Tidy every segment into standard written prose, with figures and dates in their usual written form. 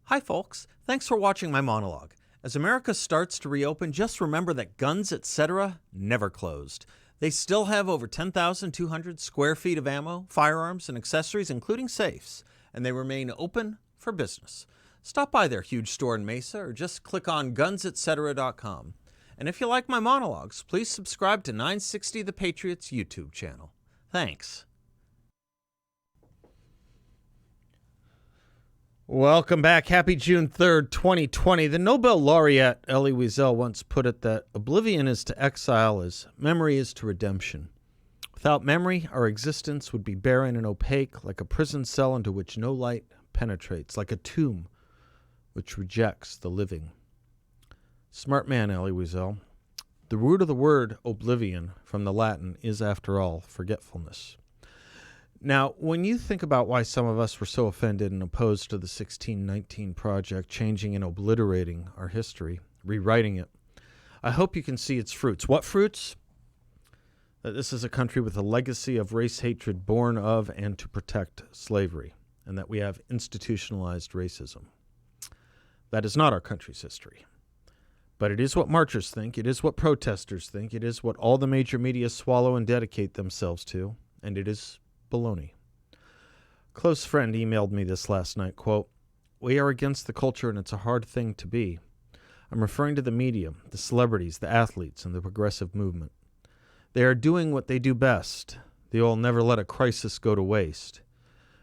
Hi, folks. Thanks for watching my monologue. As America starts to reopen, just remember that guns, etc., never closed. They still have over 10,200 square feet of ammo, firearms, and accessories, including safes, and they remain open for business. Stop by their huge store in Mesa or just click on gunsetcetera.com. And if you like my monologues, please subscribe to 960 The Patriot's YouTube channel. Thanks. Welcome back. Happy June 3rd, 2020. The Nobel laureate Elie Wiesel once put it that oblivion is to exile as memory is to redemption. Without memory, our existence would be barren and opaque, like a prison cell into which no light penetrates, like a tomb which rejects the living. Smart man, Elie Wiesel. The root of the word oblivion from the Latin is, after all, forgetfulness. Now, when you think about why some of us were so offended and opposed to the 1619 Project, changing and obliterating our history, rewriting it, I hope you can see its fruits. What fruits? That this is a country with a legacy of race hatred born of and to protect slavery, and that we have institutionalized racism. That is not our country's history. But it is what marchers think, it is what protesters think, it is what all the major media swallow and dedicate themselves to, and it is baloney. A close friend emailed me this last night, quote, "We are against the culture and it's a hard thing to be." I'm referring to the media, the celebrities, the athletes, and the progressive movement. They are doing what they do best. They will never let a crisis go to waste.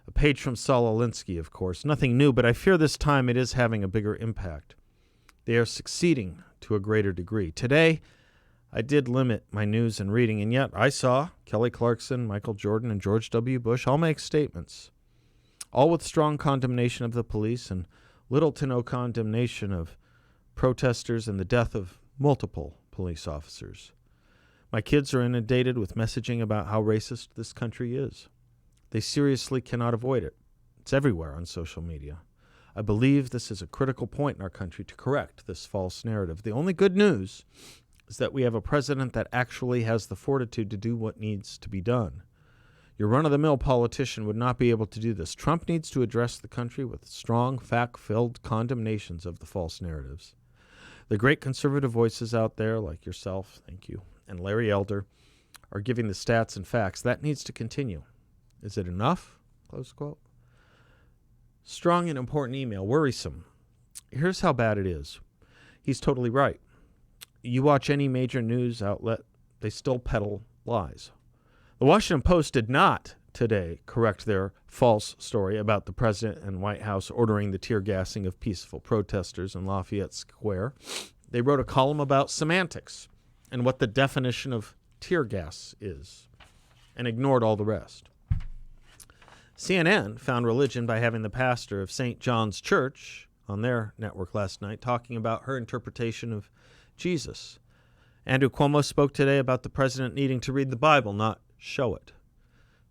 A page from Saul Alinsky, of course. Nothing new, but I fear this time it is having a bigger impact. They are succeeding to a greater degree. Today, I did limit my news and reading, and yet I saw Kelly Clarkson, Michael Jordan, and George W. Bush all make statements, all with strong condemnation of the police and little to no condemnation of protesters and the death of multiple police officers. My kids are inundated with messaging about how racist this country is. They seriously cannot avoid it. It's everywhere on social media. I believe this is a critical point in our country to correct this false narrative. The only good news is that we have a president that actually has the fortitude to do what needs to be done. Your run-of-the-mill politician would not be able to do this. Trump needs to address the country with strong, fact-filled condemnations of the false narratives. The great conservative voices out there, like yourself, thank you, and Larry Elder, are giving the stats and facts. That needs to continue. Is it enough? Close quote. Strong and important email, worrisome. Here's how bad it is. He's totally right. You watch any major news outlet, they still peddle lies. The Washington Post did not today correct their false story about the president and White House ordering the tear gassing of peaceful protesters in Lafayette Square. They wrote a column about semantics and what the definition of tear gas is, and ignored all the rest. CNN found religion by having the pastor of St. John's Church on their network last night talking about her interpretation of Jesus. Andrew Cuomo spoke today about the president needing to read the Bible, not show it.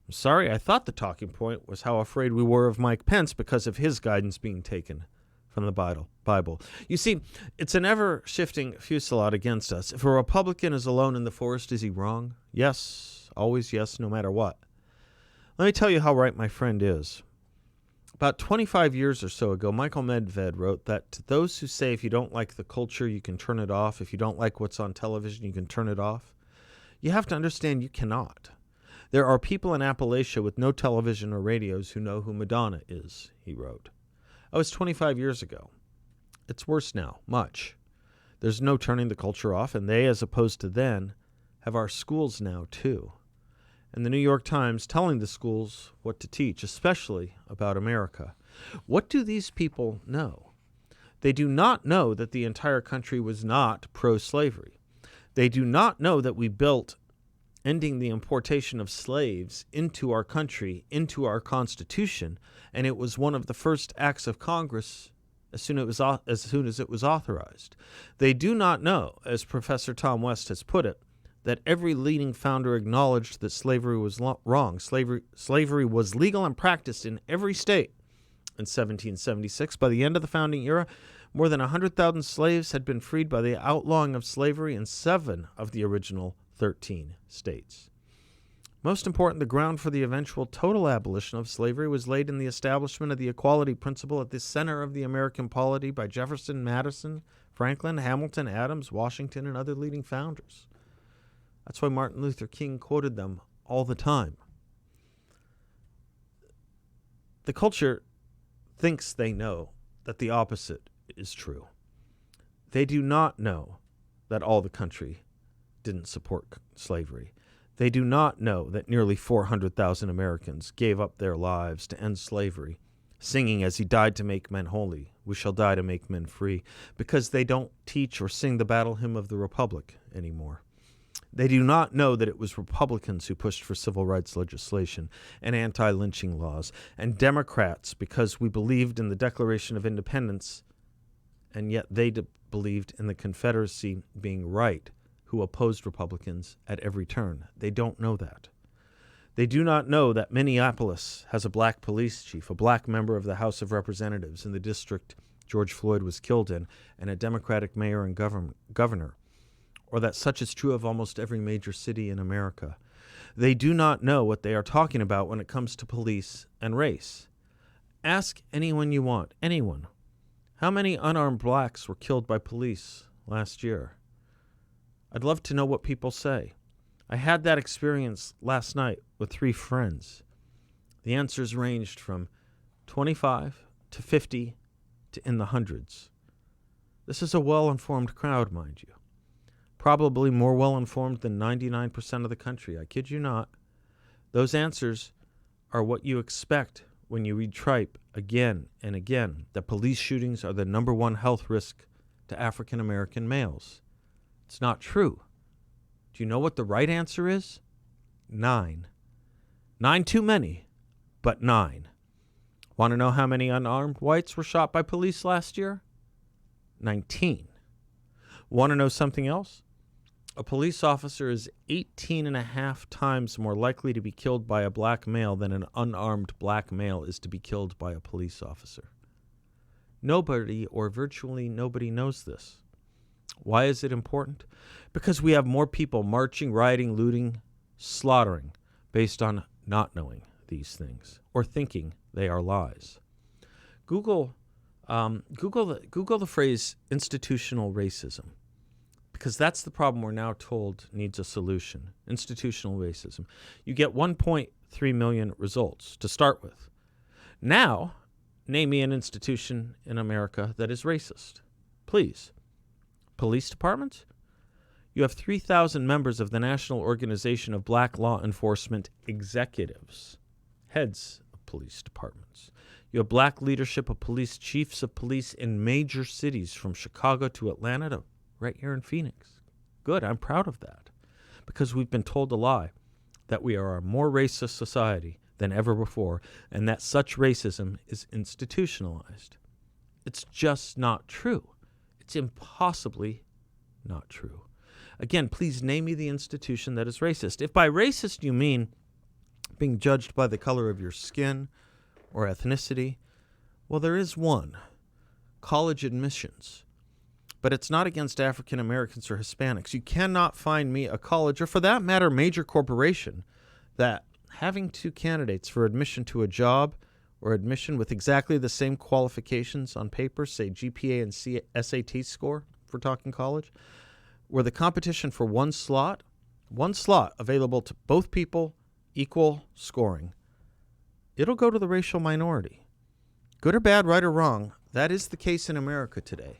I'm sorry, I thought the talking point was how afraid we were of Mike Pence because of his guidance being taken from the Bible. You see, it's an ever-shifting fusillade against us. If a Republican is alone in the forest, is he wrong? Yes, always yes, no matter what. Let me tell you how right my friend is. About 25 years or so ago, Michael Medved wrote that to those who say if you don't like the culture, you can turn it off. If you don't like what's on television, you can turn it off. You have to understand you cannot. There are people in Appalachia with no television or radios who know who Madonna is, he wrote. That was 25 years ago. It's worse now, much. There's no turning the culture off, and they, as opposed to then, have our schools now, too. And the New York Times telling the schools what to teach, especially about America. What do these people know? They do not know that the entire country was not pro-slavery. They do not know that we built ending the importation of slaves into our country, into our Constitution, and it was one of the first acts of Congress as soon as it was authorized. They do not know, as Professor Tom West has put it, that every leading founder acknowledged that slavery was wrong. Slavery was legal and practiced in every state. In 1776, by the end of the founding era, more than 100,000 slaves had been freed by the outlawing of slavery in 7 of the original 13 states. Most important, the ground for the eventual total abolition of slavery was laid in the establishment of the equality principle at the center of the American polity by Jefferson, Madison, Franklin, Hamilton, Adams, Washington, and other leading founders. That's why Martin Luther King quoted them all the time. The culture thinks they know that the opposite is true. They do not know that all the country didn't support slavery. They do not know that nearly 400,000 Americans gave up their lives to end slavery, singing as he died to make men holy, we shall die to make men free, because they don't teach or sing the battle hymn of the Republic anymore. They do not know that it was Republicans who pushed for civil rights legislation and anti-lynching laws, and Democrats because we believed in the Declaration of Independence, and yet they believed in the Confederacy being right, who opposed Republicans at every turn. They don't know that. They do not know that Minneapolis has a black police chief, a black member of the House of Representatives in the district George Floyd was killed in, and a Democratic mayor and governor, or that such is true of almost every major city in America. They do not know what they are talking about when it comes to police and race. Ask anyone you want, anyone. How many unarmed blacks were killed by police last year? I'd love to know what people say. I had that experience last night with 3 friends. The answers ranged from 25 to 50 to in the hundreds. This is a well-informed crowd, mind you. Probably more well-informed than 99% of the country. I kid you not. Those answers are what you expect when you read Tripe again and again, that police shootings are the #1 health risk to African American males. It's not true. Do you know what the right answer is? 9. 9 too many, but 9. Want to know how many unarmed whites were shot by police last year? 19. Want to know something else? A police officer is 18.5 times more likely to be killed by a black male than an unarmed black male is to be killed by a police officer. Nobody, or virtually nobody, knows this. Why is it important? Because we have more people marching, rioting, looting, slaughtering based on not knowing these things or thinking they are lies. Google the phrase institutional racism, because that's the problem we're now told needs a solution. Institutional racism. You get 1.3 million results to start with. Now, name me an institution in America that is racist. Please. Police departments? You have 3,000 members of the National Organization of Black Law Enforcement Executives, heads of police departments. You have black leadership of police, chiefs of police in major cities from Chicago to Atlanta to right here in Phoenix. Good, I'm proud of that, because we've been told a lie, that we are a more racist society than ever before, and that such racism is institutionalized. It's just not true. It's impossibly not true. Again, please name me the institution that is racist. If by racist you mean being judged by the color of your skin or ethnicity, well, there is one, college admissions. But it's not against African Americans or Hispanics. You cannot find me a college, or for that matter, major corporation, that having 2 candidates for admission to a job or admission with exactly the same qualifications on paper, say GPA and SAT score, if we're talking college, where the competition for one slot available to both people, equal scoring, it'll go to the racial minority. Good or bad, right or wrong, that is the case in America today.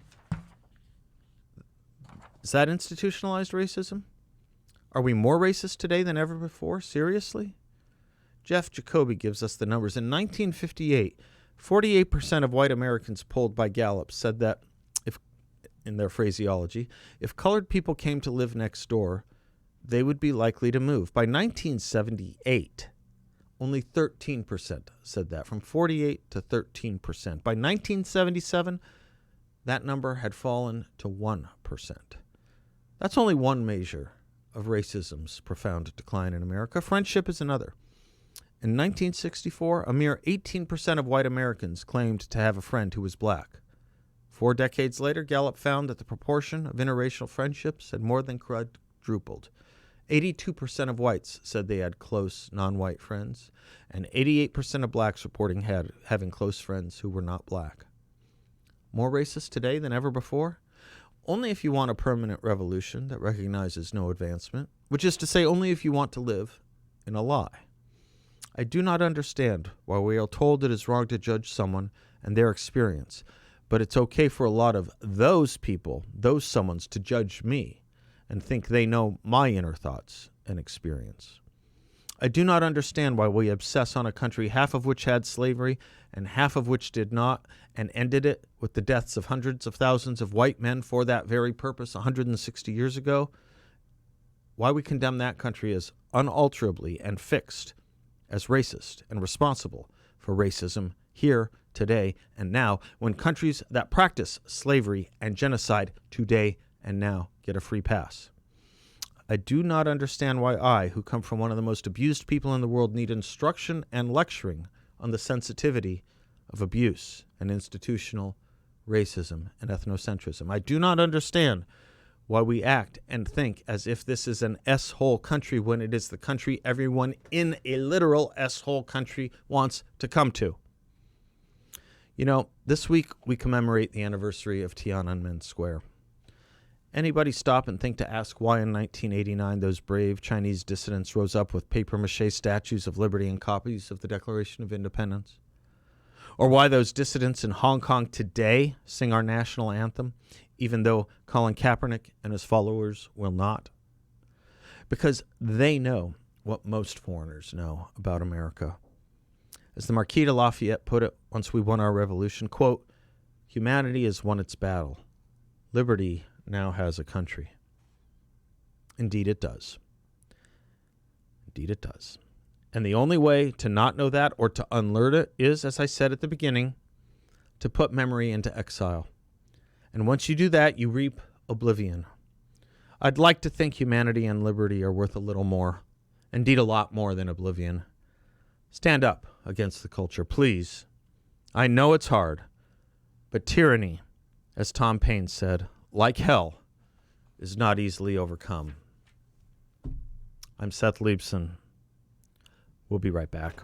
Is that institutionalized racism? Are we more racist today than ever before? Seriously? Jeff Jacoby gives us the numbers. In 1958, 48% of white Americans polled by Gallup said that, if, in their phraseology, if colored people came to live next door, they would be likely to move. By 1978, only 13% said that, from 48 to 13%. By 1977, that number had fallen to 1%. That's only one measure of racism's profound decline in America. Friendship is another. In 1964, a mere 18% of white Americans claimed to have a friend who was black. 4 decades later, Gallup found that the proportion of interracial friendships had more than quadrupled. 82% of whites said they had close non-white friends, and 88% of blacks reporting having close friends who were not black. More racist today than ever before? Only if you want a permanent revolution that recognizes no advancement, which is to say only if you want to live in a lie. I do not understand why we are told it is wrong to judge someone and their experience, but it's okay for a lot of those people, those someones, to judge me and think they know my inner thoughts and experience. I do not understand why we obsess on a country half of which had slavery and half of which did not, and ended it with the deaths of hundreds of thousands of white men for that very purpose 160 years ago. Why we condemn that country as unalterably and fixed as racist and responsible for racism here, today, and now, when countries that practice slavery and genocide today and now get a free pass. I do not understand why I, who come from one of the most abused people in the world, need instruction and lecturing on the sensitivity of abuse and institutional racism and ethnocentrism. I do not understand why we act and think as if this is an S-hole country when it is the country everyone in a literal S-hole country wants to come to. You know, this week we commemorate the anniversary of Tiananmen Square. Anybody stop and think to ask why in 1989 those brave Chinese dissidents rose up with papier-mâché statues of liberty and copies of the Declaration of Independence? Or why those dissidents in Hong Kong today sing our national anthem, even though Colin Kaepernick and his followers will not? Because they know what most foreigners know about America. As the Marquis de Lafayette put it once we won our revolution, quote, "Humanity has won its battle. Liberty now has a country." Indeed it does. Indeed it does. And the only way to not know that or to unlearn it is, as I said at the beginning, to put memory into exile. And once you do that, you reap oblivion. I'd like to think humanity and liberty are worth a little more, indeed a lot more than oblivion. Stand up against the culture, please. I know it's hard, but tyranny, as Tom Paine said, like hell, is not easily overcome. I'm Seth Leibsohn. We'll be right back.